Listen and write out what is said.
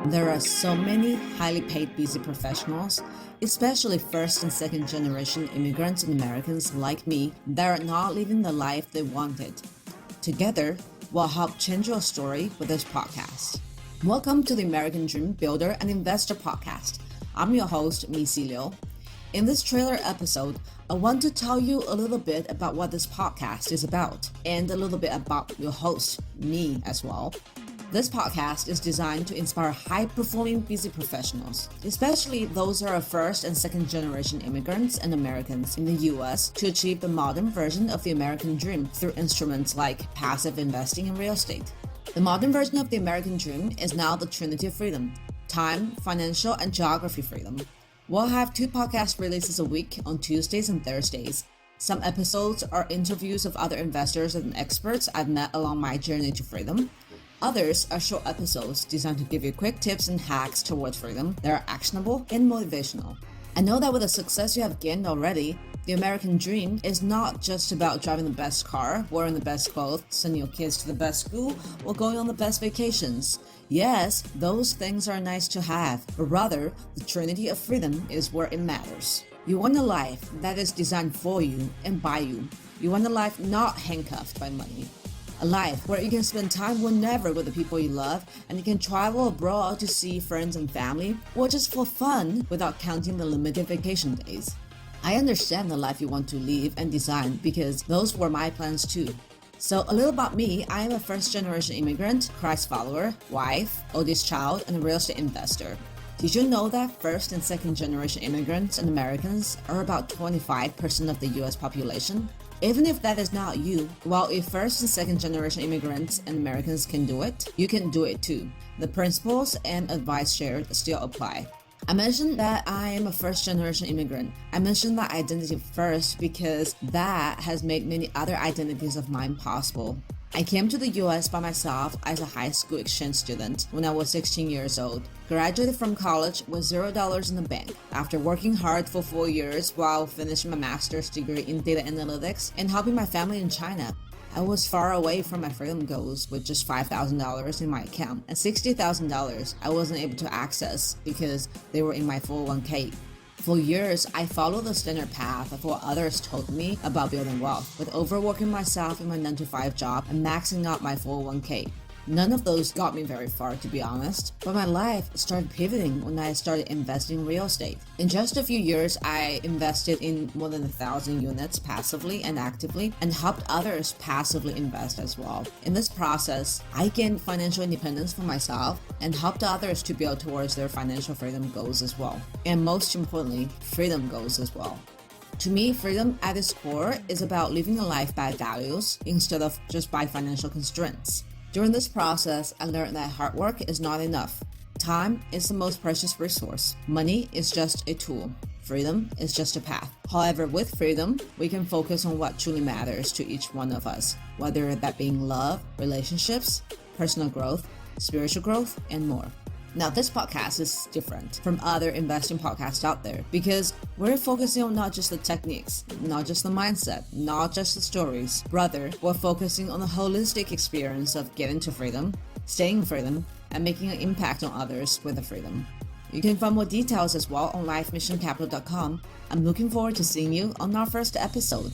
There are so many highly paid busy professionals, especially first and second generation immigrants and Americans like me, that are not living the life they wanted. Together, we'll help change your story with this podcast. Welcome to the American Dream Builder and Investor Podcast. I'm your host, Micy Liu. In this trailer episode, I want to tell you a little bit about what this podcast is about, and a little bit about your host, me as well. This podcast is designed to inspire high-performing busy professionals, especially those who are first and second generation immigrants and Americans in the US, to achieve the modern version of the American dream through instruments like passive investing in real estate. The modern version of the American dream is now the Trinity of Freedom: time, financial, and geography freedom. We'll have 2 podcast releases a week on Tuesdays and Thursdays. Some episodes are interviews of other investors and experts I've met along my journey to freedom. Others are short episodes designed to give you quick tips and hacks towards freedom that are actionable and motivational. I know that with the success you have gained already, the American dream is not just about driving the best car, wearing the best clothes, sending your kids to the best school, or going on the best vacations. Yes, those things are nice to have, but rather, the Trinity of Freedom is where it matters. You want a life that is designed for you and by you. You want a life not handcuffed by money. A life where you can spend time whenever with the people you love, and you can travel abroad to see friends and family, or just for fun without counting the limited vacation days. I understand the life you want to live and design because those were my plans too. So a little about me: I am a first generation immigrant, Christ follower, wife, oldest child, and a real estate investor. Did you know that first and second generation immigrants and Americans are about 25% of the US population? Even if that is not you, while if first and second generation immigrants and Americans can do it, you can do it too. The principles and advice shared still apply. I mentioned that I am a first generation immigrant. I mentioned that identity first because that has made many other identities of mine possible. I came to the US by myself as a high school exchange student when I was 16 years old. Graduated from college with $0 in the bank after working hard for 4 years while finishing my master's degree in data analytics and helping my family in China. I was far away from my freedom goals with just $5,000 in my account, and $60,000 I wasn't able to access because they were in my 401k. For years, I followed the standard path of what others told me about building wealth, with overworking myself in my 9-to-5 job and maxing out my 401k. None of those got me very far, to be honest, but my life started pivoting when I started investing in real estate. In just a few years, I invested in more than 1,000 units passively and actively, and helped others passively invest as well. In this process, I gained financial independence for myself and helped others to build towards their financial freedom goals as well. And most importantly, freedom goals as well. To me, freedom at its core is about living a life by values instead of just by financial constraints. During this process, I learned that hard work is not enough. Time is the most precious resource. Money is just a tool. Freedom is just a path. However, with freedom, we can focus on what truly matters to each one of us, whether that being love, relationships, personal growth, spiritual growth, and more. Now, this podcast is different from other investing podcasts out there because we're focusing on not just the techniques, not just the mindset, not just the stories. Rather, we're focusing on the holistic experience of getting to freedom, staying in freedom, and making an impact on others with the freedom. You can find more details as well on lifemissioncapital.com. I'm looking forward to seeing you on our first episode.